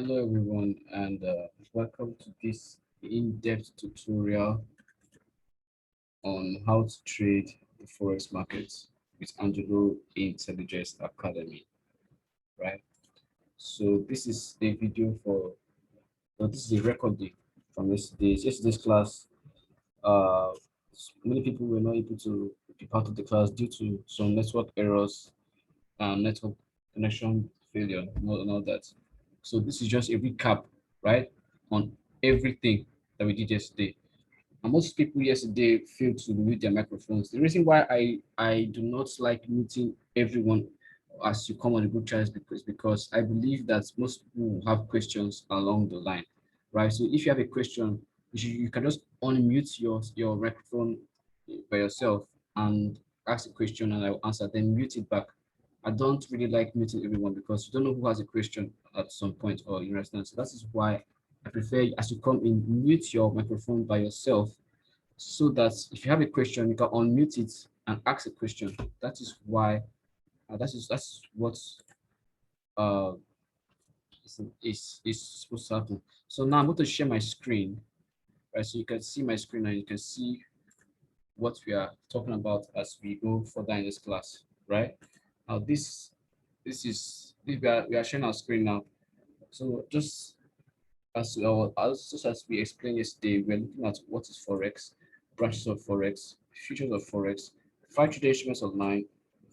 Hello everyone, and welcome to this in-depth tutorial on how to trade the forex markets with Angelo Intelligence Academy, right? So this is a video this is a recording from yesterday's class. Uh, Many people were not able to be part of the class due to some network errors and network connection failure and all that. So this is just a recap, right, on everything that we did yesterday. And most people yesterday failed to mute their microphones. The reason why I do not like muting everyone as you come on the group chat is because I believe that most people will have questions along the line, right? So if you have a question, you can just unmute your microphone by yourself and ask a question, and I will answer. Then mute it back. I don't really like muting everyone because you don't know who has a question at some point, or you understand. So that is why I prefer, as you come in, mute your microphone by yourself, so that if you have a question, you can unmute it and ask a question. That is why that's what uh is supposed to happen. So now I'm going to share my screen, right? So you can see my screen and you can see what we are talking about as we go further in this class, right? Now we are sharing our screen now. So just as we explained yesterday, we're looking at what is Forex, branches of Forex, features of Forex, five trading instruments online,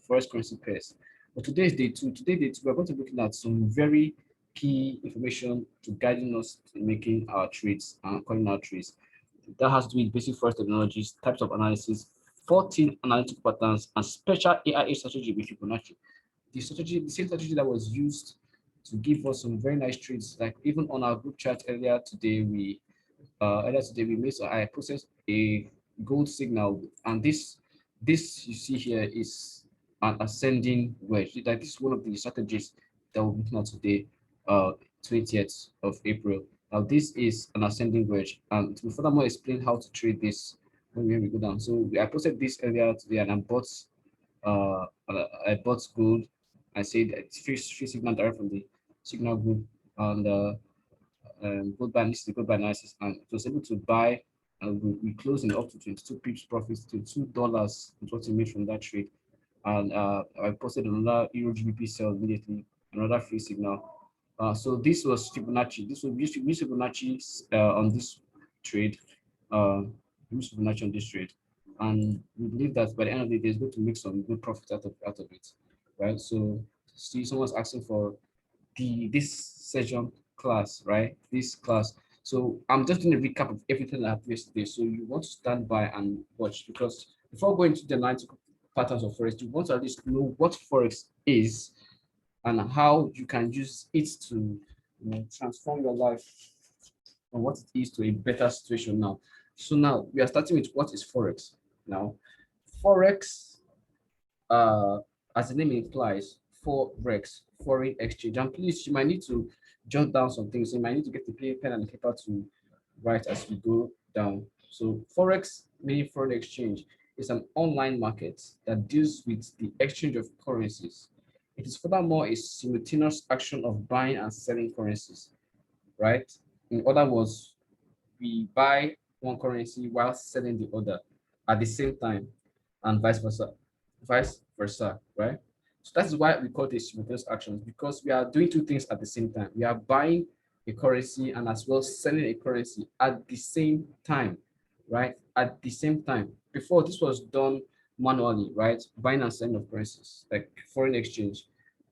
Forex currency pairs. But today is day two. Today, day two, we're going to be looking at some very key information to guiding us in making our trades and calling our trades. That has to do with basic Forex technologies, types of analysis, 14 analytical patterns, and special AIA strategy with Fibonacci. The same strategy that was used to give us some very nice trades. Like even on our group chat earlier today we made, so I processed a gold signal, and this you see here is an ascending wedge. Like this is one of the strategies that we're looking at today, 20th of April. Now this is an ascending wedge, and to furthermore explain how to trade this when we go down. So I posted this earlier today, and I bought gold. I said it's free signal direct from the signal group, and gold buy, this is the gold buy analysis, and it was able to buy, and we closed in up to 22 pips profits to $2 is what we made from that trade. And I posted another Euro GBP sell immediately, another free signal. So this was Fibonacci. This was use Fibonacci on this trade. Uh, use Fibonacci on this trade, and we believe that by the end of the day, it's going to make some good profit out of it, right? So, see, someone's asking for this session class, right? This class. So I'm just doing a recap of everything that happened yesterday. So you want to stand by and watch, because before going to the analytical patterns of Forex, you want to at least know what Forex is and how you can use it to, transform your life from what it is to a better situation now. So now we are starting with what is Forex. Now, Forex, uh, as the name implies, Forex, foreign exchange. And please, you might need to jot down some things. You might need to get the pen and the paper to write as we go down. So Forex, meaning foreign exchange, is an online market that deals with the exchange of currencies. It is furthermore a simultaneous action of buying and selling currencies, right? In other words, we buy one currency while selling the other at the same time, and vice versa, right? So that's why we call it simultaneous actions, because we are doing two things at the same time. We are buying a currency and as well selling a currency at the same time, right? At the same time. Before, this was done manually, right? Buying and selling of currencies, like foreign exchange.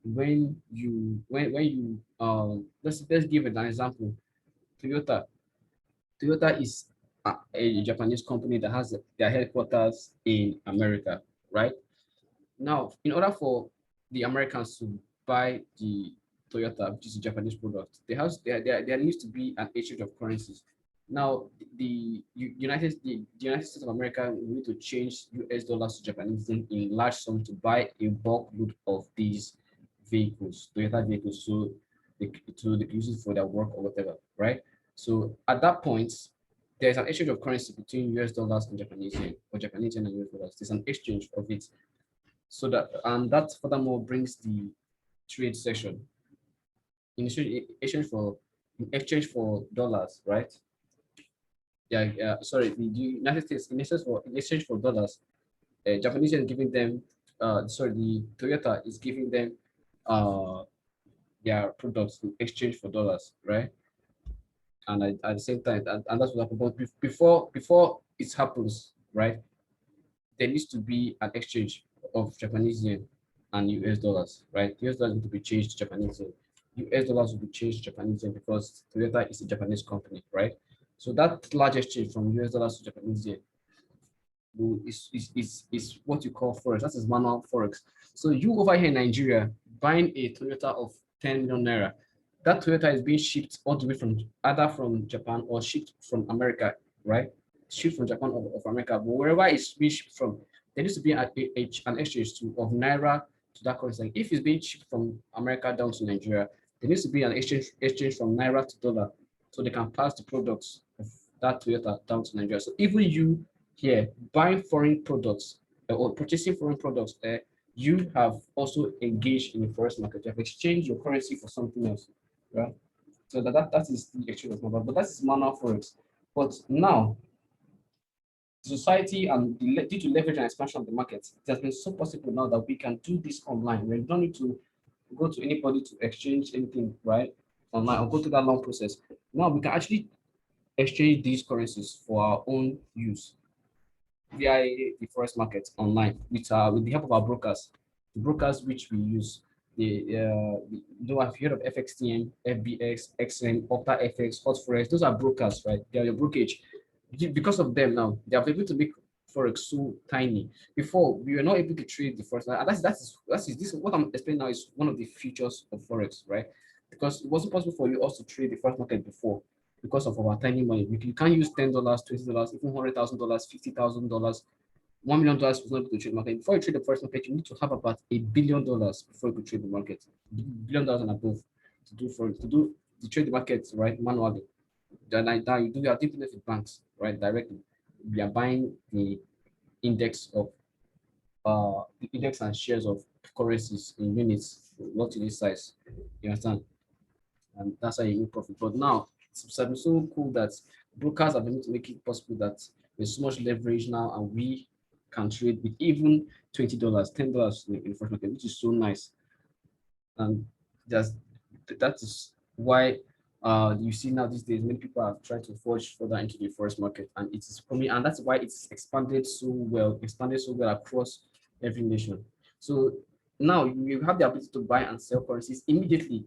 Let's give an example. Toyota Toyota is a Japanese company that has their headquarters in America, right? Now, in order for the Americans to buy the Toyota, which is a Japanese product, there needs to be an exchange of currencies. Now, the United States of America will need to change US dollars to Japanese yen in large sum to buy a bulk load of these vehicles, Toyota vehicles, so they can use it for their work or whatever, right? So at that point, there's an exchange of currency between US dollars and Japanese yen, or Japanese yen and US dollars. There's an exchange of it. So that furthermore brings the trade session in exchange for in exchange for dollars, right? Yeah, sorry, the United States in exchange for dollars, Japanese is giving them, sorry, the Toyota is giving them uh their products in exchange for dollars, right? And at the same time, and that's what happened. But before it happens, right, there needs to be an exchange of Japanese yen and US dollars, right? US dollars need to be changed to Japanese yen. US dollars will be changed to Japanese yen because Toyota is a Japanese company, right? So that large exchange from US dollars to Japanese yen is what you call forex. That is manual forex. So you over here in Nigeria buying a Toyota of 10 million naira, that Toyota is being shipped all the way from either from Japan or shipped from America, right? Shipped from Japan or of America, but wherever it's being shipped from, there needs to be an exchange of naira to that currency. Like if it's being shipped from America down to Nigeria, there needs to be an exchange from naira to dollar, so they can pass the products of that Toyota down to Nigeria. So even you here buying foreign products or purchasing foreign products, you have also engaged in the forex market. You have exchanged your currency for something else, right? So that is the exchange of number, but that is manual forex. But now, society and due to leverage and expansion of the market, it has been so possible now that we can do this online. We don't need to go to anybody to exchange anything, right? Online or go through that long process. Now we can actually exchange these currencies for our own use via the forex market online with the help of our brokers, the brokers which we use. I've heard of FXTM, FBX, XM, Opta FX, Hot Forex. Those are brokers, right? They are your brokerage. Because of them now, they are able to make forex so tiny. Before we were not able to trade the forex. And that's this what I'm explaining now is one of the features of forex, right? Because it wasn't possible for you also to trade the forex market before because of our tiny money. You can't use $10, $20, even $100,000, $50,000, $1 million was not able to trade the market. Before you trade the forex market, you need to have about $1 billion before you could trade the market. $1 billion and above to trade the market right manually. Then now you are dealing with banks right directly. We are buying the index and shares of currencies in units, not unit size. You understand? And that's how you make profit. But now it's been so cool that brokers have been able to make it possible that there's so much leverage now, and we can trade with even $20, $10 in the first market, which is so nice. And that's that is why you see now these days many people are trying to forge further into the forex market, and it is coming, and that's why it's expanded so well across every nation. So now you have the ability to buy and sell currencies immediately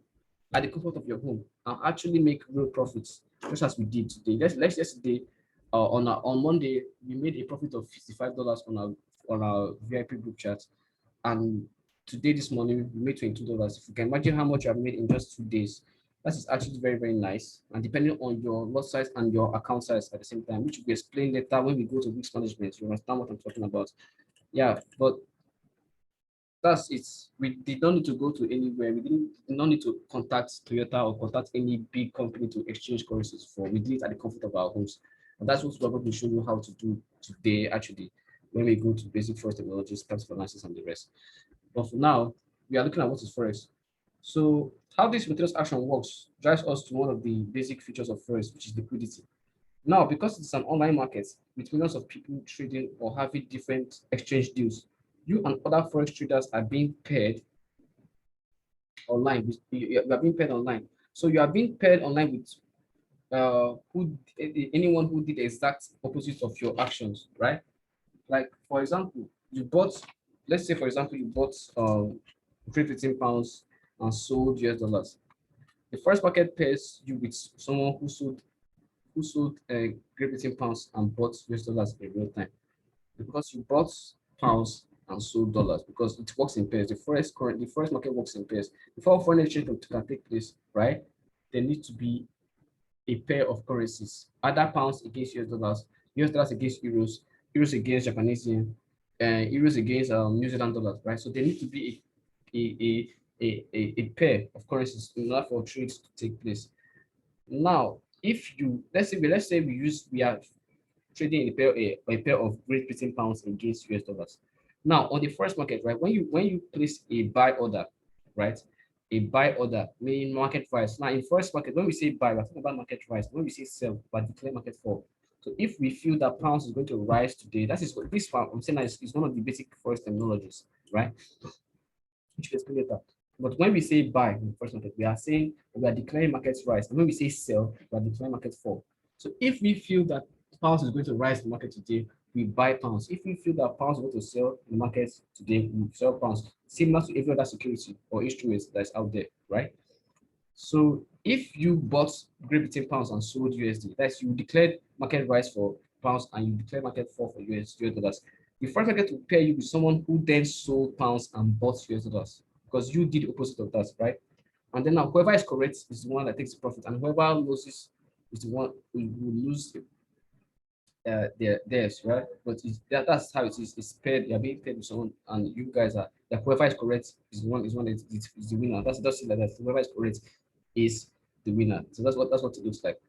at the comfort of your home and actually make real profits, just as we did today. Let's yesterday on Monday we made a profit of $55 on our VIP group chat, and today this morning we made $22. If you can imagine how much you have made in just 2 days, that is actually very, very nice. And depending on your lot size and your account size at the same time, which will be explained later when we go to risk management, you understand what I'm talking about. Yeah, but that's it. We did not need to go to anywhere. We did not need to contact Toyota or contact any big company to exchange currencies for. We did it at the comfort of our homes. And that's what we're going to show you how to do today, actually, when we go to basic first technologies, capital finances, and the rest. But for now, we are looking at what is Forex. So how this materials action works drives us to one of the basic features of Forex, which is liquidity. Now, because it's an online market with millions of people trading or having different exchange deals, you and other Forex traders are being paired online. You are being paired online. So you are being paired online with anyone who did the exact opposite of your actions, right? Like, for example, let's say, for example, you bought Great Britain pounds and sold US dollars. The first market pairs you with someone who sold Great Britain pounds and bought US dollars in real time, because you bought pounds and sold dollars, because it works in pairs. The forex market works in pairs. Before foreign exchange can take place, right? There needs to be a pair of currencies, either pounds against US dollars against euros, euros against Japanese yen, and euros against New Zealand dollars, right? So there needs to be a pair of currencies in order for trades to take place. Now, if you let's say we are trading in a pair of Great Britain pounds against US dollars. Now, on the forex market, right? When you place a buy order, right? a buy order, meaning market price. Now, in first market, when we say buy, we're talking about market price. When we say sell, we declare market fall. So if we feel that pounds is going to rise today, that is what this one I'm saying is one of the basic Forex terminologies, right? Which we explain later. But when we say buy in the first market, we are saying we are declaring market rise. And when we say sell, we are declaring market fall. So if we feel that pounds is going to rise in the market today, we buy pounds. If we feel that pounds is going to sell in the market today, we sell pounds, similar to every other security or instrument that's out there, right? So if you bought Great Britain pounds and sold USD, that's you declared market rise for pounds and you declared market fall for US dollars. The first market will pair you with someone who then sold pounds and bought US dollars because you did the opposite of that, right? And then now whoever is correct is the one that takes the profit, and whoever loses is the one who will lose theirs, right? But that's how it is. It's paired. You're being paired with someone, and you guys are like whoever is correct is one that is the winner. That's just like that. Whoever is correct is the winner. So that's what it looks like.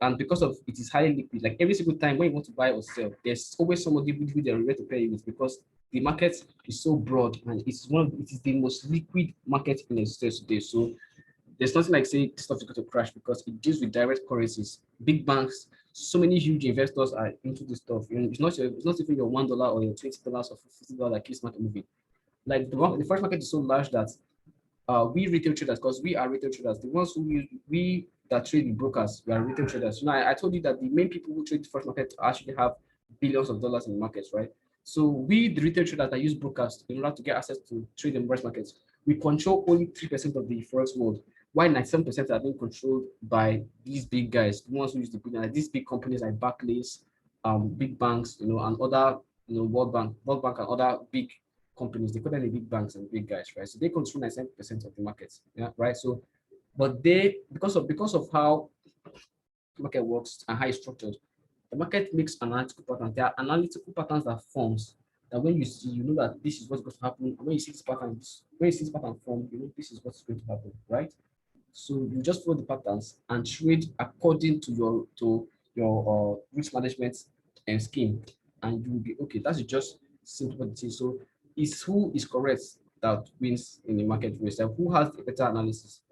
And because of it is highly liquid, like every single time when you want to buy or sell, there's always somebody with the rate to pay you with because the market is so broad and it is the most liquid market in existence today. So there's nothing like say stuff is going to crash because it deals with direct currencies. Big banks, so many huge investors are into this stuff. You know, it's not even your $1 or your $20 or $50 that keeps market moving. Like the first market is so large that we retail traders, because we are retail traders, the ones who we that trade with brokers, we are retail traders. You know, I told you that the main people who trade the first market actually have billions of dollars in the markets, right? So we, the retail traders that use brokers in order to get access to trade in first markets, we control only 3% of the forex world. Why 97% are being controlled by these big guys, the ones who use the big, like these big companies like Barclays, big banks, you know, and other, you know, World Bank and other big companies, they call them the big banks and big guys, right? So they control 97% of the markets, yeah, right? So, but they, because of how the market works and how it's structured, the market makes analytical patterns. There are analytical patterns that forms that when you see, you know that this is what's going to happen. And when you see this pattern, when you see this pattern form, you know this is what's going to happen, right? So you just follow the patterns and trade according to your risk management and scheme, and you will be okay. That's just simple what it is. So it's who is correct that wins in the market race. Like who has a better analysis?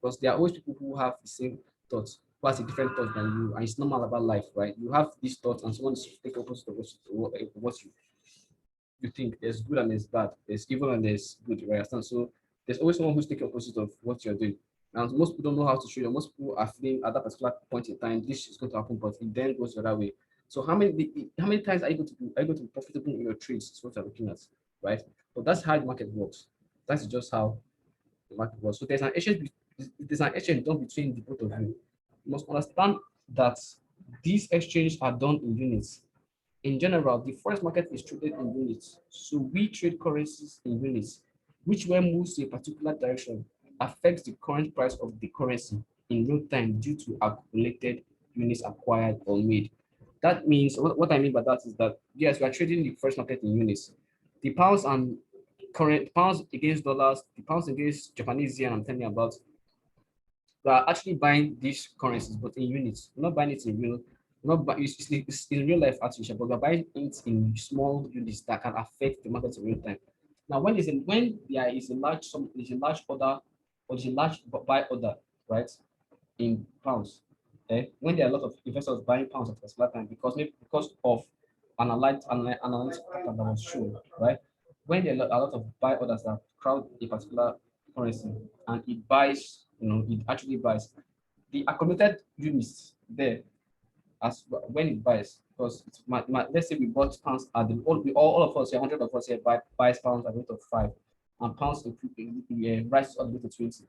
Because there are always people who have the same thoughts, who has a different thought than you, and it's normal about life, right? You have these thoughts, and someone is take opposite of what you think. There's good and there's bad. There's evil and there's good, right? Understand? So there's always someone who's taking opposite of what you're doing. And most people don't know how to trade. Most people are feeling at that particular point in time, this is going to happen, but it then goes the other way. So how many times are you going to be profitable in your trades? Is what you're looking at, right? But that's how the market works. That's just how the market works. So there's an exchange done between the both of you. You must understand that these exchanges are done in units. In general, the forex market is traded in units. So we trade currencies in units, which when moves in a particular direction affects the current price of the currency in real time due to accumulated units acquired or made. That means what I mean by that is that yes, we are trading the forex market in units. The pounds and current pounds against dollars, the pounds against Japanese yen, I'm telling you about, we are actually buying these currencies, but in units. We're not buying it in real, not buy, it's in real life artificial, but we're buying it in small units that can affect the market in real time. Now, when there is a large there's a large order or there's a large buy order, right, in pounds. Okay? When there are a lot of investors buying pounds at a particular time because of analytical pattern that was shown, right? When there are a lot of buy orders that crowd a particular currency and it buys, it actually buys the accumulated units there as when it buys. Because let's say we bought pounds at the all of us here, 100 of us here buys pounds at the rate of 5, and pounds rises all the way to 20.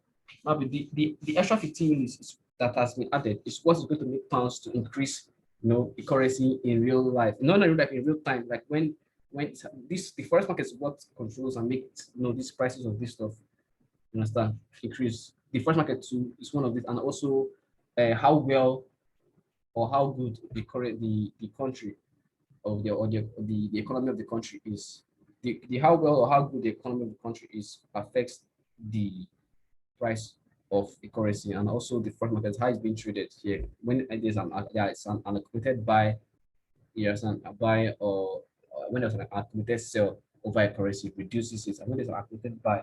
Now the extra 15 units that has been added is what is going to make pounds to increase, the currency in real life. Not in real life, in real time. Like when the forex market is what controls and makes these prices of this stuff, you understand, increase. The forex market too is one of it, and also how well or how good the country of the economy of the country is. The how well or how good the economy of the country is affects the price of the currency, and also the forex market, how it's being traded here. When there's an accumulated buy, yes, and a buy, or when there's an accumulated sell over a currency, it reduces it. And when there's an accumulated buy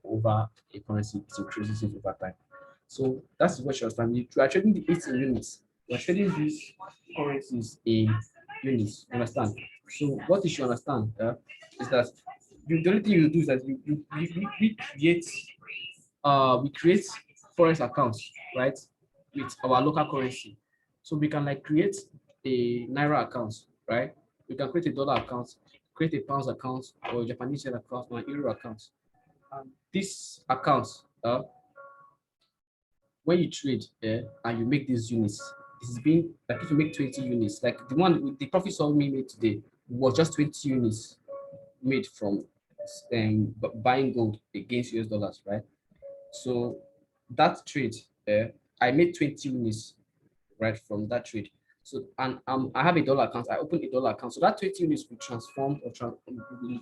over a currency, it increases it over time. So that's what you're understanding. You are trading the it in units. You are trading these currencies in units. You understand? So what you should understand is that the only thing you do is that we create forex accounts, right, with our local currency. So we can like create a naira account, right? We can create a dollar account, create a pounds account, or a Japanese yen account, or an euro account. And this account, when you trade and you make these units, this is being like if you make 20 units, like the one with the profit me made today was just 20 units made from buying gold against US dollars, right? So that trade, I made 20 units right from that trade. So and I have a dollar account. I open a dollar account. So that 20 units will transform will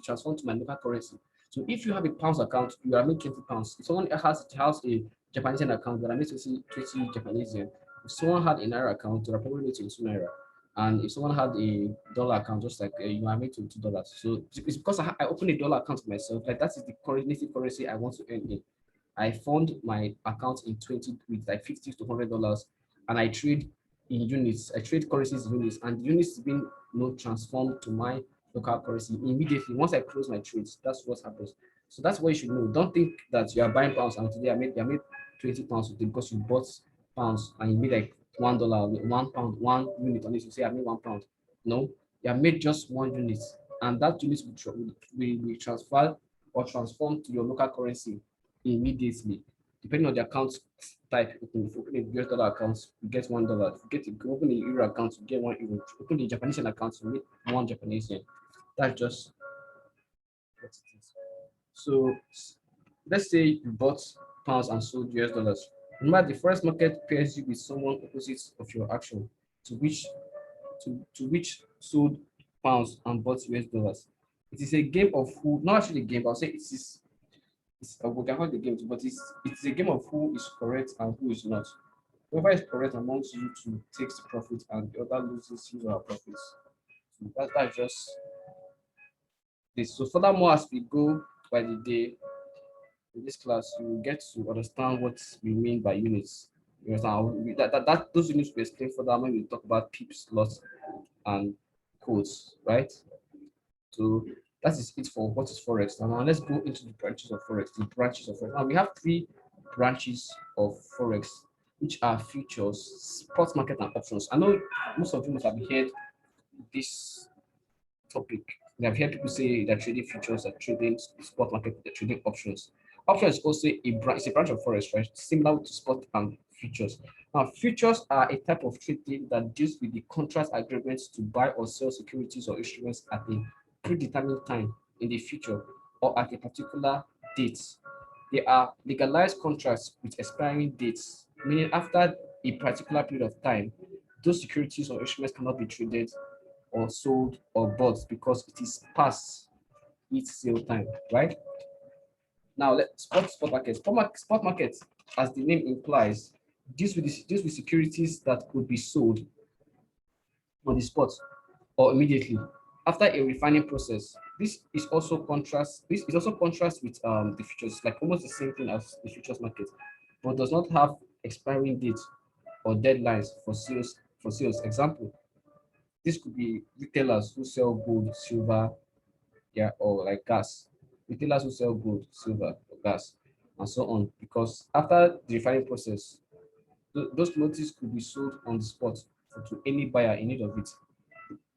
transform to my local currency. So if you have a pounds account, you are making 20 pounds. If someone has a Japanese yen account, that I made 20 Japanese yen. If someone had a naira account, they are probably making 2 naira. And if someone had a dollar account, just like you are making $2. So it's because I opened a dollar account for myself. Like that is the native currency I want to earn in. I fund my account in 20 with like $50 to $100, and I trade in units. I trade currencies in units, and the units being transformed to my local currency immediately. Once I close my trades, that's what happens. So that's what you should know. Don't think that you are buying pounds and today I made 20 pounds with it because you bought pounds and you made like $1, 1 pound, 1 unit on it. You say I made £1. No, you have made just 1 unit, and that unit will transfer or transform to your local currency immediately, depending on the account type. If you open a US dollar account, you get $1. If you open a euro account, you get €1. If you open a Japanese yen account, you make 1 Japanese yen. That's just what it is. So let's say you bought pounds and sold US dollars. Remember, the forex market pairs you with someone opposite of your action, to which to which sold pounds and bought US dollars. It is a game of who, not actually a game, but I'll say we can call it a game, but it's a game of who is correct and who is not. Whoever is correct amongst you to takes the profit and the other loses his or her profits. So that's just this. So furthermore, as we go by the day in this class, you will get to understand what we mean by units. You understand? Those units will explain further when we talk about pips, lots, and codes, right? So that is it for what is Forex. Now let's go into the branches of Forex. The branches of Forex. Now we have 3 branches of Forex, which are futures, spot market, and options. I know most of you must have heard this topic. We have heard people say that trading futures, that trading spot market, that trading options. Options is also it's a branch of Forex, right? Similar to spot and futures. Now, futures are a type of trading that deals with the contract agreements to buy or sell securities or instruments at a predetermined time in the future or at a particular date. They are legalized contracts with expiring dates, meaning after a particular period of time, those securities or instruments cannot be traded or sold or bought because it is past its sale time, right? Now, let's spot market. Spot market, as the name implies, deals with securities that could be sold on the spot or immediately after a refining process. This is also contrast with the futures, like almost the same thing as the futures market, but does not have expiring dates or deadlines for sales. Example, this could be retailers who sell gold, silver, yeah, or like gas. Retailers who sell gold, silver, or gas, and so on. Because after the refining process, those commodities could be sold on the spot to any buyer in need of it.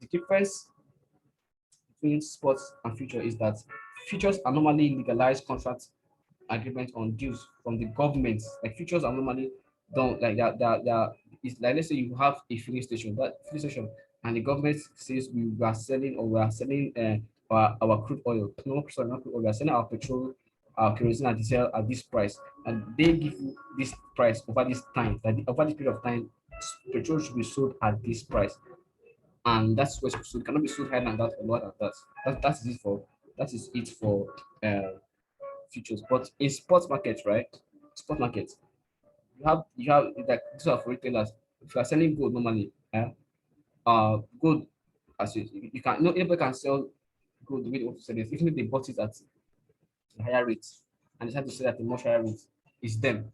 The difference between sports and future is that futures are normally legalized contract agreement on deals from the government. Like futures are normally done like that. It's like, let's say you have a filling station, and the government says we are selling, or we are selling our crude oil. No, sorry, not crude oil. We are selling our petrol, our kerosene and diesel at this price, and they give you this price over this time. That over this period of time, petrol should be sold at this price, and that's what so it cannot be sold higher than that or lower than that. That is it for uh, futures. But in sports market, right? Spot market, you have like these are for retailers. If you are selling gold normally, gold as you can, anybody can sell gold the way they want to sell it, even if they bought it at a higher rate. and decide to sell at a much higher rate, it's them.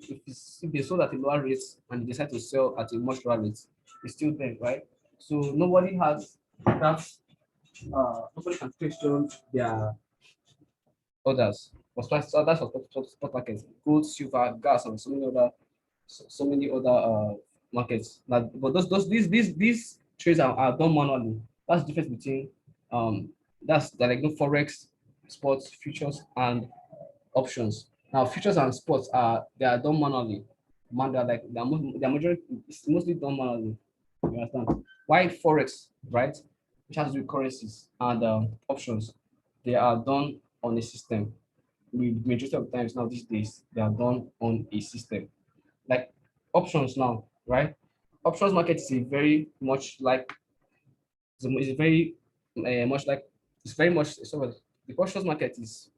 If they sold at a lower rate and they decide to sell at a much lower rate, it's still them, right? So nobody has that. Nobody can question their others. For others for spot markets, gold, silver, gas, and so many other markets. Now, but these trades are done manually. That's the difference between that's that like no forex, sports, futures, and options. Now, futures and sports they are done manually. Man, they're majority it's mostly done manually. You understand? Why forex, right? Which has to do with currencies and options, they are done on a system. We majority of times now these days they are done on a system. Like options now, right? Options market is a very much like is a very much like it's very much so the options market is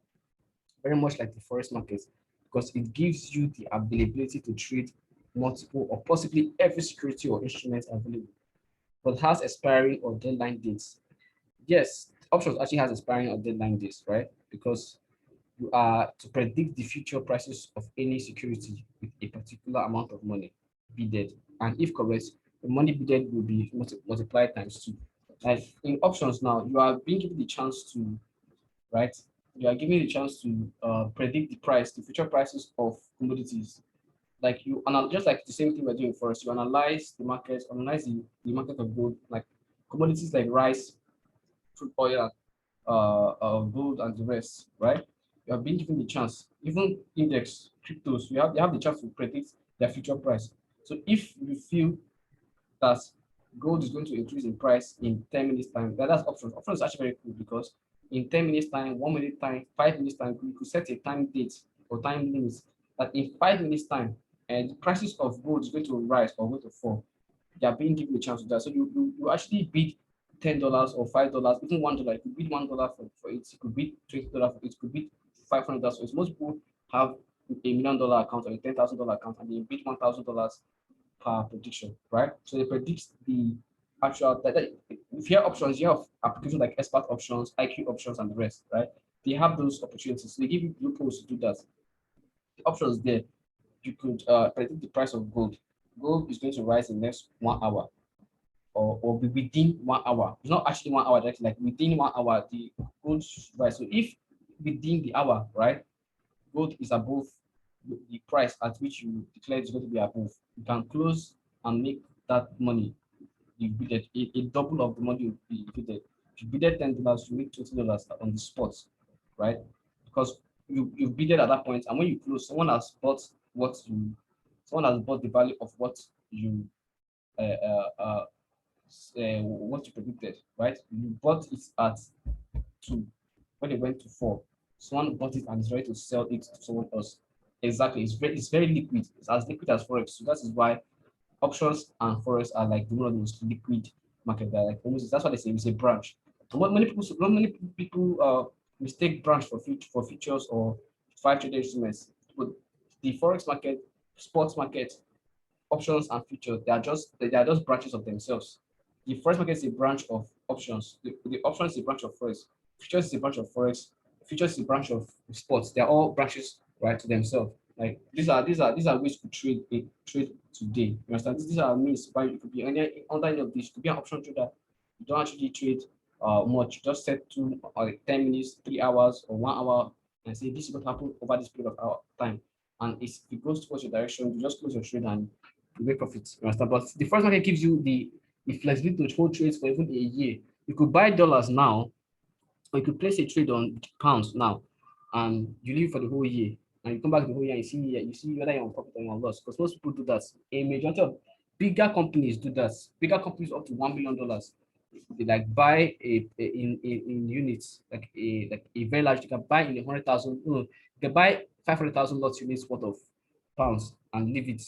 very much like the forex market because it gives you the availability to trade multiple or possibly every security or instrument available, but has expiring or deadline dates. Yes, options actually has expiring or deadline dates, right? Because you are to predict the future prices of any security with a particular amount of money bidded. And if correct, the money bidded will be multiplied times two. Like in options now, you are being given the chance to, right? You are given the chance to predict the price, the future prices of commodities. Like just like the same thing we're doing for us, you analyze the market, analyze the market of gold, like commodities like rice, crude oil, gold, and the rest, right? You have been given the chance. Even index cryptos, you have the chance to predict their future price. So if you feel that gold is going to increase in price in 10 minutes time, that's options. Options is actually very cool because in 10 minutes time, 1 minute time, 5 minutes time, you could set a time date or time limits that in 5 minutes time, and the prices of gold is going to rise or going to fall. They are being given a chance to that. So you actually bid $10 or $5, even $1. You could bid $1 for it. You could bid $20 for it. You could bid $500 for it. Most people have $1 million account or a $10,000 account and they bid $1,000 per prediction, right? So they predict the actual if you have options, you have applications like expert options, IQ options, and the rest, right? They have those opportunities. So they give you loopholes to do that. The options there, you could predict the price of gold. Gold is going to rise in the next 1 hour or be within 1 hour. It's not actually 1 hour, that's like within 1 hour, the gold rise. So if within the hour, right, gold is above the price at which you declare it's going to be above, you can close and make that money you bidded, a double of the money you bidded. If you bidded $10, you make $20 on the spot, right? Because you bidded at that point, and when you close, someone has bought the value of uh, uh, uh, what you predicted, right? You bought it at 2 when it went to 4. Someone bought it and is ready to sell it to someone else. Exactly. It's very liquid. It's as liquid as Forex. So that is why options and Forex are like one of the most liquid market. They're like almost that's what they say it's a branch. And what many people mistake branch for features or five trading instruments. But the Forex market, sports market, options and futures, they are just branches of themselves. The Forex market is a branch of options. The options is a branch of Forex. Futures is a branch of Forex. Futures is a branch of sports. They're all branches right to themselves. Like these are ways to trade today. You understand? These are means why you could be under any of these. You could be an option trader. You don't actually trade much. You just set 2 or 10 minutes, 3 hours, or 1 hour, and say this is what happened over this period of time. And if it goes towards your direction, you just close your trade and you make profits. You understand? But the first market gives you the flexibility to hold trades for even a year. You could buy dollars now, or you could place a trade on pounds now, and you leave for the whole year. And you come back the whole year and you see whether you're on profit or you're on loss. Because most people do that. A majority of bigger companies do that. Bigger companies up to $1 million. They like buy in units, like a very large. You can buy in 100,000. No, you can buy 500,000 lots units worth of pounds and leave it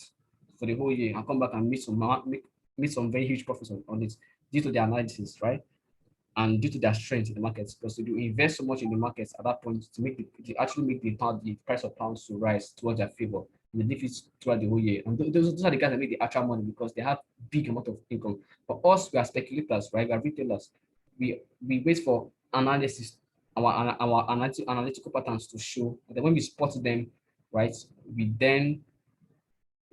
for the whole year and come back and make some very huge profits on it due to the analysis, right? And due to their strength in the markets, because they do invest so much in the markets at that point to actually make the price of pounds to rise towards their favor. And they leave it throughout the whole year. And those are the guys that make the actual money because they have big amount of income. For us, we are speculators, right? We are retailers. We wait for analysis our analytical patterns to show. And then when we spot them, right, we then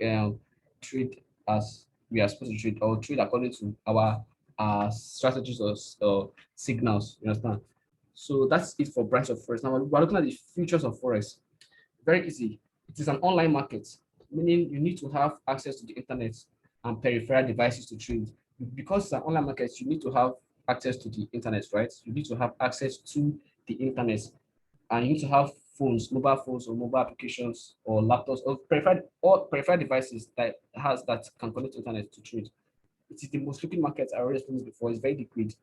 um, trade as we are supposed to trade, or trade according to our strategies or signals. You understand? So that's it for branch of Forex. Now we're looking at the futures of Forex. Very easy. It is an online market, meaning you need to have access to the internet and peripheral devices to trade. Because it's an online market, you need to have access to the internet, right? You need to have access to the internet, and you need to have phones, mobile phones or mobile applications or laptops or peripheral devices that can connect to internet to trade. It is the most liquid market. I already explained this before. It's very liquid.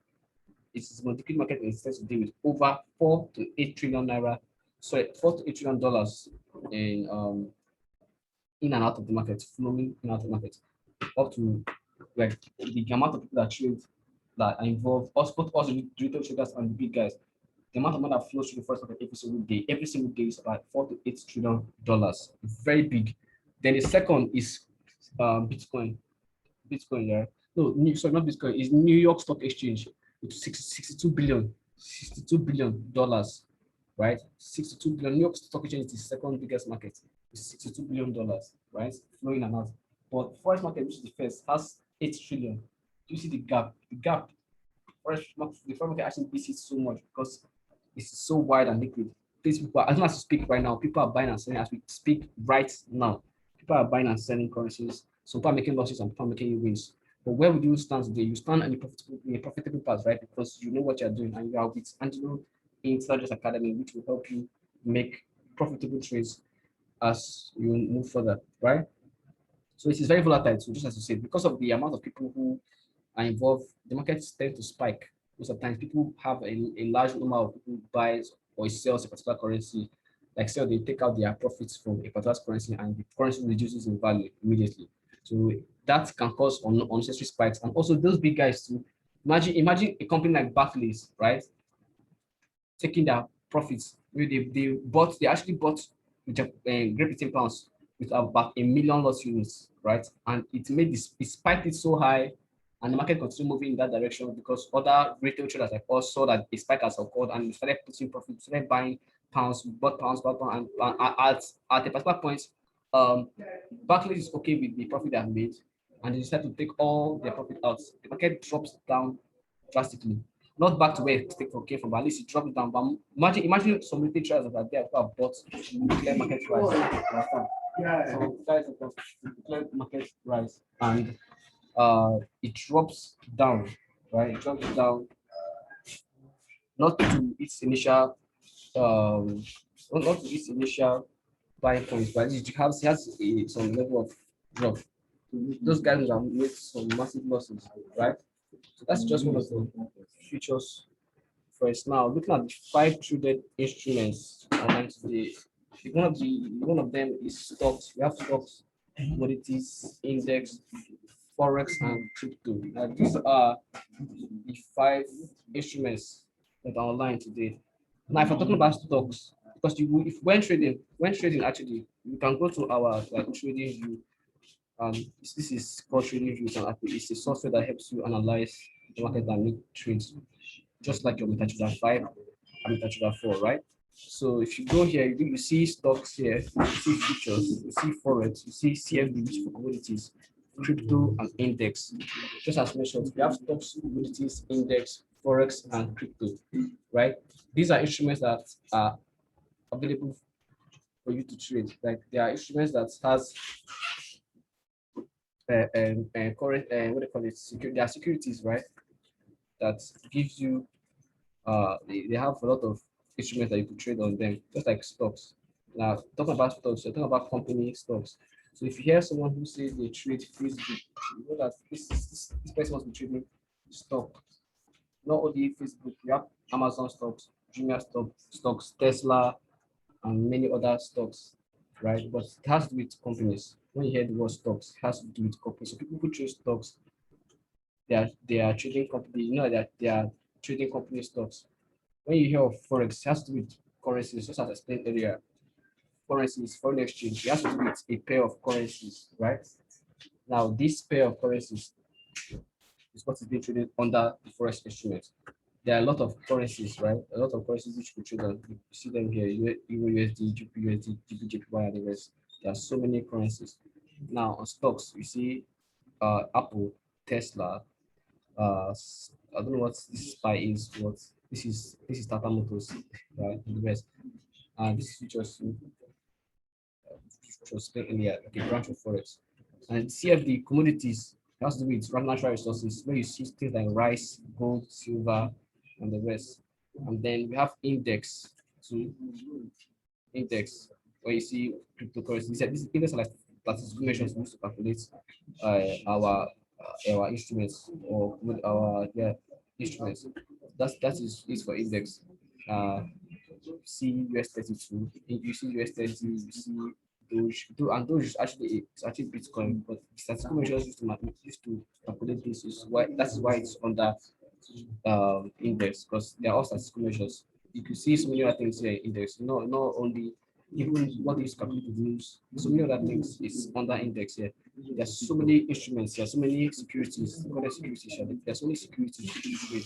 It is the most liquid market in sense today with over 4 to 8 trillion naira, sorry, $4 to $8 trillion in and out of the market, flowing in and out of the market, up to like the amount of people that trade that are involved, also the retail traders and the big guys. The amount of money that flows through the first market every single day is about $4 to $8 trillion. Very big. Then the second is Bitcoin. Bitcoin, yeah. No, sorry, not Bitcoin. It's New York Stock Exchange with 62 billion dollars, right? 62 billion. New York Stock Exchange is the second biggest market with $62 billion, right? Flowing and out. But Forex market, which is the first, has 8 trillion. Do you see the gap? The gap. The forex market actually beats it so much because it's so wide and liquid. These people, as long as you speak right now, people are buying and selling as we speak right now. People are buying and selling currencies. So people are making losses and people are making wins. But where would you stand today? You stand in a profitable path, right? Because you know what you're doing and you are with Angelo in Strategist Academy, which will help you make profitable trades as you move further, right? So it is very volatile too, just as you said, because of the amount of people who are involved, the markets tend to spike. Most of the time, people have a large number of people who buys or sells a particular currency. Like say they take out their profits from a particular currency and the currency reduces in value immediately. So that can cause unnecessary spikes. And also those big guys too. Imagine a company like Barclays, right? Taking their profits. They actually bought with Great Britain pounds with about 1 million loss units, right? And it spiked it so high, and the market continued moving in that direction because other retail traders like us saw that a spike has occurred and started putting profit, started buying pounds, bought pounds, and at a particular point, um, Barclays is okay with the profit they have made, and they decide to take all their profit out. The market drops down drastically, not back to where it came from, but at least it dropped down. But imagine some retail traders that are there who have bought declare market price. So guys declare market price and it drops down, right? It drops down not to its initial not to its initial buying points, but it has some level of drop. Those guys have made some massive losses, right? So that's just one of the features first. Now, looking at the 5 traded instruments online today, one of them is stocks. We have stocks, commodities, index, forex, and crypto. Now, these are the 5 instruments that are online today. Now, if I'm talking about stocks, because if when trading actually, you can go to our like trading view. This is called trading view. It's a software that helps you analyze the market and make trades just like your MetaTrader 5 and MetaTrader 4, right? So if you go here, you see stocks here, you see futures, you see forex, you see CFD, which is for commodities, crypto, and index. Just as mentioned, we have stocks, commodities, index, forex, and crypto, right? These are instruments that are available for you to trade. Like they are instruments that has current what do you call it? They are securities, right? That gives you they have a lot of instruments that you could trade on them, just like stocks. Now, talking about stocks, you're talking about company stocks. So if you hear someone who says they trade Facebook, you know that this person must be trading stock. Not only Facebook, you have Amazon stocks, Jumia stocks, Tesla, and many other stocks, right? But it has to do with companies. When you hear the word stocks, it has to do with companies. So people who trade stocks, they are trading company, you know that they are trading company stocks. When you hear of forex, it has to do with currencies, just as I explained earlier. Currencies, foreign exchange, it has to do with a pair of currencies, right? Now, this pair of currencies is what is being traded under the forex instrument. there are a lot of currencies, right? A lot of currencies which we trade on. You see them here, Euro USD, GBP USD, GBP JPY, and the rest. There are so many currencies. Now on stocks, you see Apple, Tesla, I don't know what this SPY is, what this is Tata Motors, right? And the rest. This is just earlier, like a branch of Forex. And CFD commodities has to do with natural resources, where you see things like rice, gold, silver, and the rest. And then we have index to index, where you see cryptocurrency. This index are like statistical measures used to calculate our instruments or with our instruments. That is for index. See US 32, you see US 30, you see and Doge is actually Bitcoin, but statistical measures used to calculate this is why it's under index, because they are all statistical measures. You can see so many other things here in index, not only even what is calculated news, so many other things is under index here. There's so many instruments, there's so many securities, there's so many securities to trade.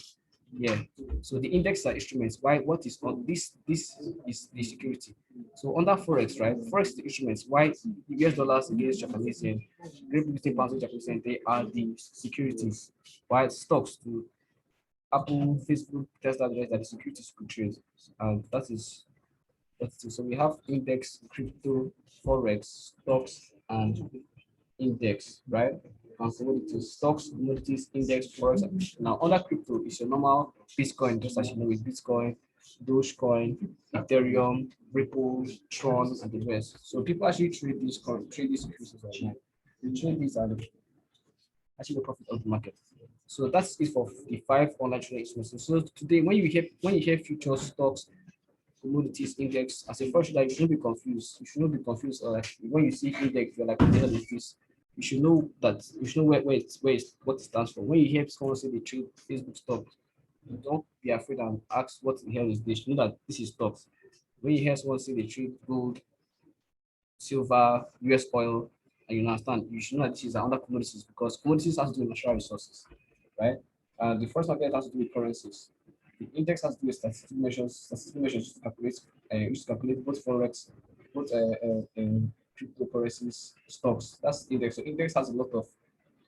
Yeah. So the index are instruments. Why? What is on this? This is the security. So under Forex, right? Forex is the instruments. Why US dollars against Japanese yen, Great Britain pounds against Japanese yen, they are the securities. Why stocks to Apple, Facebook, Tesla, the rest are the securities to trade. And that's it. So we have index, crypto, Forex, stocks, and index, right? And commodities, stocks, commodities, index, forex. Now, under crypto is your normal Bitcoin, just as you know, with Bitcoin, Dogecoin, Ethereum, Ripple, Tron, and the rest. So people actually trade these securities online. They trade these and actually the profit of the market. So that's it for the 5 online trading instruments. So today, when you hear futures, stocks, commodities index, as a first that you shouldn't be confused. You should not be confused. Or like when you see index, you're like, what the hell is this? You should know that. You should know where what it stands for. When you hear someone say they trade Facebook stocks, don't be afraid and ask what the hell is this. You know that this is stocks. When you hear someone say they trade gold, silver, US oil, and you understand, you should know that this is under commodities, because commodities has to do with natural resources, right? The first market has to do with currencies. The index has to do with statistical measures to calculate both forex, both cryptocurrencies, stocks. That's index. So index has a lot of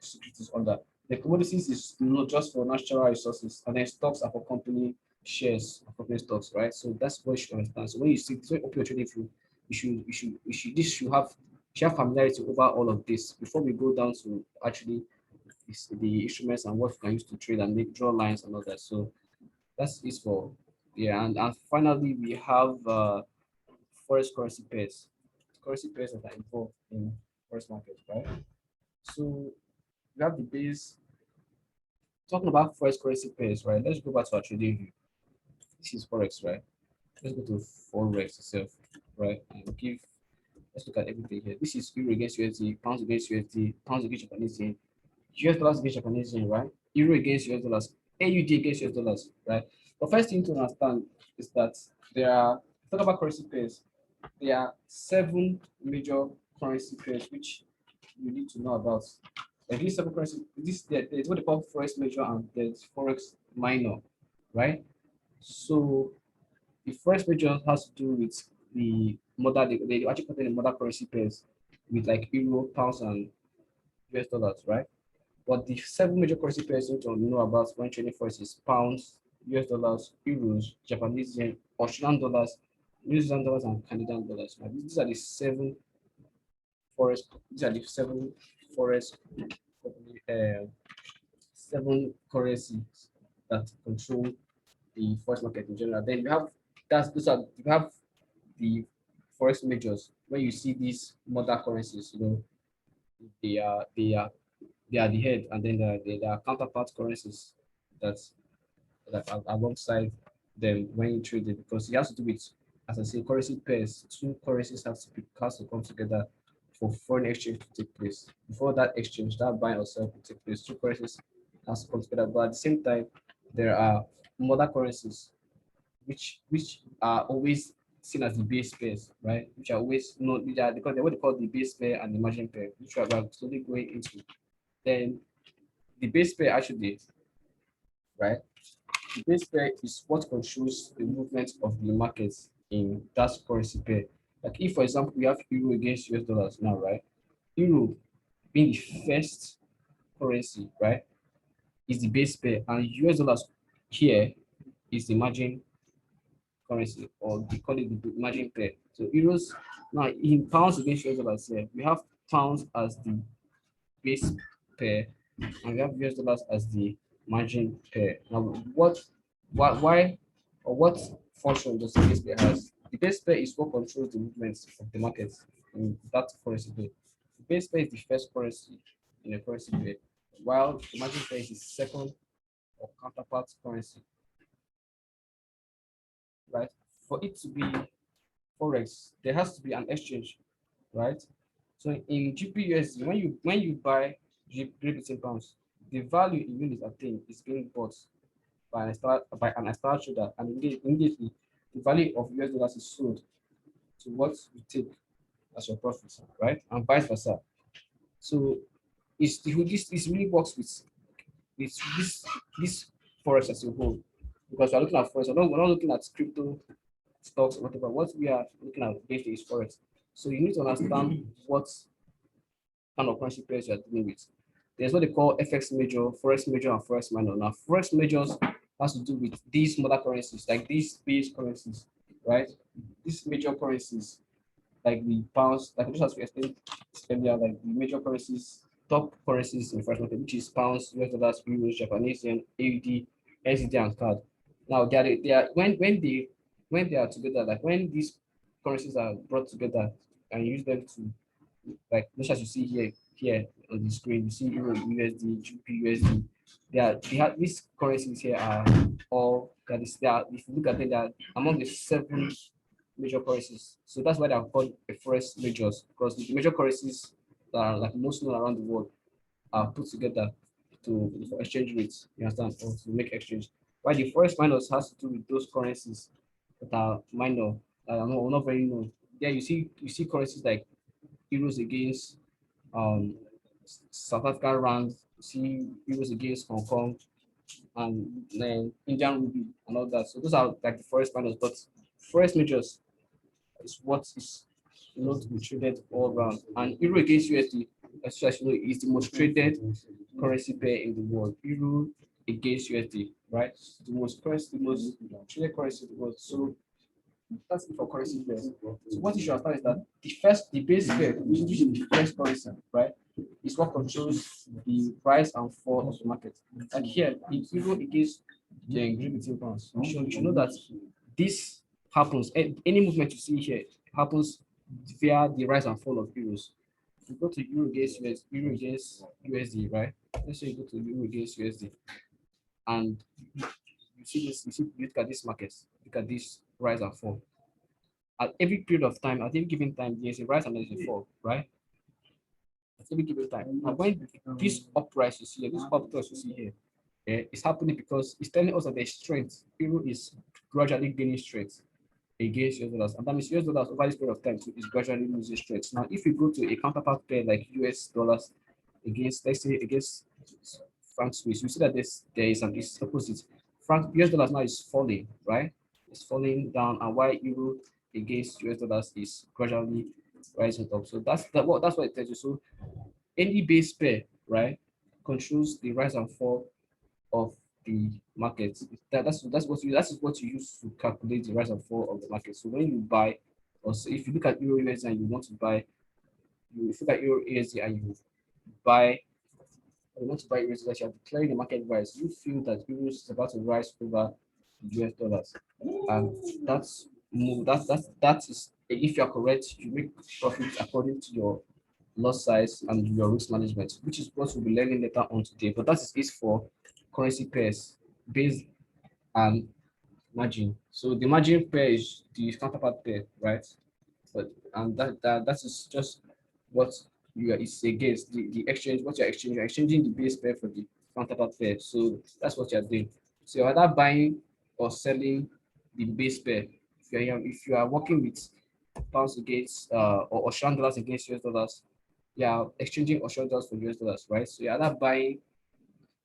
securities under. The commodities is not just for natural resources, and then stocks are for company shares, or company stocks, right? So that's what you should understand. So when you see, so open your trading flow, this should have familiarity over all of this before we go down to actually the instruments and what we can use to trade and make draw lines and all that. So that's it for and finally we have forex currency pairs that are involved in forex market, right? So we have the base talking about forex currency pairs, right? Let's go back to our trading view. This is forex, right? Let's go to forex itself, right? And give let's look at everything here. This is euro against USD, pounds against USD, pounds against Japanese yen, US dollars against Japanese yen, right? Euro against US dollars, AUD against US dollars, right? The first thing to understand is that talk about currency pairs. There are 7 major currency pairs which you need to know about. Like these 7 currency, there's what they call forex major and there's forex minor, right? So the forex major has to do with the mother, they actually contain the mother currency pairs with like euro, pounds, and US dollars, right? But the 7 major currency pairs you need to know about when trading forex is pounds, US dollars, euros, Japanese yen, Australian dollars, New Zealand dollars, and Canadian dollars. Right? These are the 7 forex. These are the 7 forex, uh, 7 currencies that control the forex market in general. Then you have the forex majors. When you see these mother currencies, they are they are they are the head, and then there are counterpart currencies that are alongside them when you trade it, because it has to do with, as I say, currency pairs. 2 currencies has to come together for foreign exchange to take place. Before that exchange, that buying or sell to take place, 2 currencies has to come together. But at the same time, there are mother currencies which are always seen as the base pairs, right? Which are always not which are because they're what they call the base pair and the margin pair, which we are slowly going into. Then the base pair actually, right? The base pair is what controls the movement of the markets in that currency pair. Like if, for example, we have euro against US dollars now, right? Euro being the first currency, right, is the base pair, and US dollars here is the margin currency, or they call it the margin pair. So euros now in pounds against US dollars here, we have pounds as the base pair, and we have US dollars as the margin pair. Now, why, or what function does the base pair has? The base pair is what controls the movements of the market in that currency pair. The base pair is the first currency in a currency pair, while the margin pair is the second or counterpart currency, right? For it to be Forex, there has to be an exchange, right? So in GPUSD, when you buy Great Britain pounds, the value in units obtained is being bought by an external trader, and immediately the value of US dollars is sold to what you take as your profits, right? And vice versa. So this really works with this Forex as a whole, because we're looking at Forex. We're not looking at crypto stocks or whatever. What we are looking at basically is Forex. So you need to understand what kind of currency pairs you're dealing with. There's what they call FX major, Forex major, and Forex minor. Now, Forex majors has to do with these mother currencies, like these base currencies, right? These major currencies, like the pounds, like just as we explained earlier, like the major currencies, top currencies in the first market, which is pounds, US dollars, euros, Japanese yen, AUD, SDT, and CAD. Now, they are when they are together, like when these currencies are brought together and use them to, like just as you see here on the screen, you see Euro, USD, GBP, USD. They have these currencies here are all that is there. If you look at them, they are among the 7 major currencies. So that's why they are called the Forex majors, because the major currencies that are like most known around the world are put together for exchange rates. You understand, or to make exchange. Why the Forex minors has to do with those currencies that are minor, that are not very known. There you see currencies like euros against um, South African rand, see euros against Hong Kong, and then Indian rupee and all that. So those are like the Forex minors, but Forex majors is what is to be traded all around. And euro against USD, especially, is the most traded currency pair in the world. Euro against USD, right? The most traded currency in the world. So that's it for currency pairs. So what you should understand is that the base pair, which is the first currency, right, is what controls the rise and fall of the market. Like here, the euro against the Great Britain pounds. You should know that this happens. Any movement you see here happens via the rise and fall of euros. If you go to euro against USD, right? Let's say you go to euro against USD, and you see this. You look at this market. Look at this rise and fall. At every period of time, at every given time, there's a rise and there's a fall, right? At every given time. And when this uprise you see here, this uprise you see here, it's happening because it's telling us that there's strength. Euro is gradually gaining strength against US dollars. And that means US dollars over this period of time too is gradually losing strength. Now, if you go to a counterpart pair like US dollars against, let's say, against franc Swiss, you see that there is an opposite. US dollars now is falling, right? It's falling down, and while euro against US dollars is gradually rising up. So that's what it tells you. So any base pair, right, controls the rise and fall of the market. That's what you use to calculate the rise and fall of the market. So when you buy, or so if you look at euro USD and you want to buy, if you look at euro USD and buy you want to buy euros that you are declaring the market price, you feel that euros is about to rise over US dollars. And that is, if you are correct, you make profit according to your loss size and your risk management, which is what we'll be learning later on today. But that is for currency pairs, base and margin. So the margin pair is the counterpart pair, right? But and that is just what you are is against the exchange. What you're exchanging the base pair for the counterpart pair. So that's what you're doing. So you're either buying or selling the base pair. If you are working with pounds against or Australian dollars against US dollars, yeah, exchanging Australian dollars for US dollars, right? So you're either buying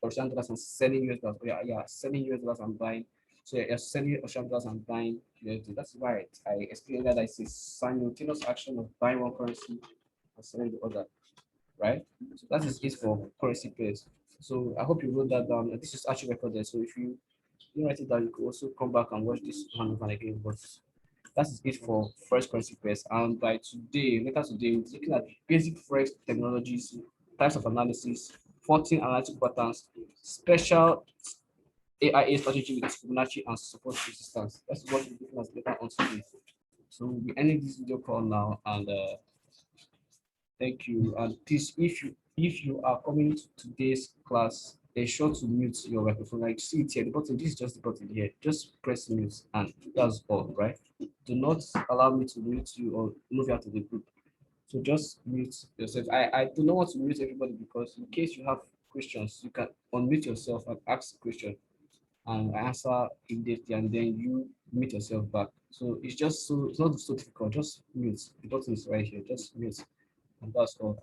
Australian dollars and selling US dollars. Oh, yeah, selling US dollars and buying. So you're selling Australian dollars and buying USD. That's why I explained that it's a simultaneous action of buying one currency and selling the other, right? So that is it for currency pairs. So I hope you wrote that down. This is actually recorded. So if you write it down, you could also come back and watch this one over again. But that is it for Forex currency pairs. And by today, later today, we're looking at basic Forex technologies, types of analysis, 14 analytic patterns, special AIA strategy with Fibonacci and support resistance. That's what we're looking at later on today. So we'll be ending this video call now, and thank you. And please, if you are coming to today's class, ensure to mute your microphone. Like see it here, the button. This is just the button here. Just press mute, and that's all, right? Do not allow me to mute you or move you out of the group. So just mute yourself. I do not want to mute everybody because in case you have questions, you can unmute yourself and ask the question and answer immediately, and then you mute yourself back. So it's just so it's not so difficult. Just mute. The button is right here. Just mute. And that's all.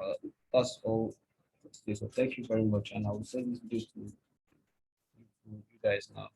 That's all for today. So thank you very much, and I will send this video to you guys now.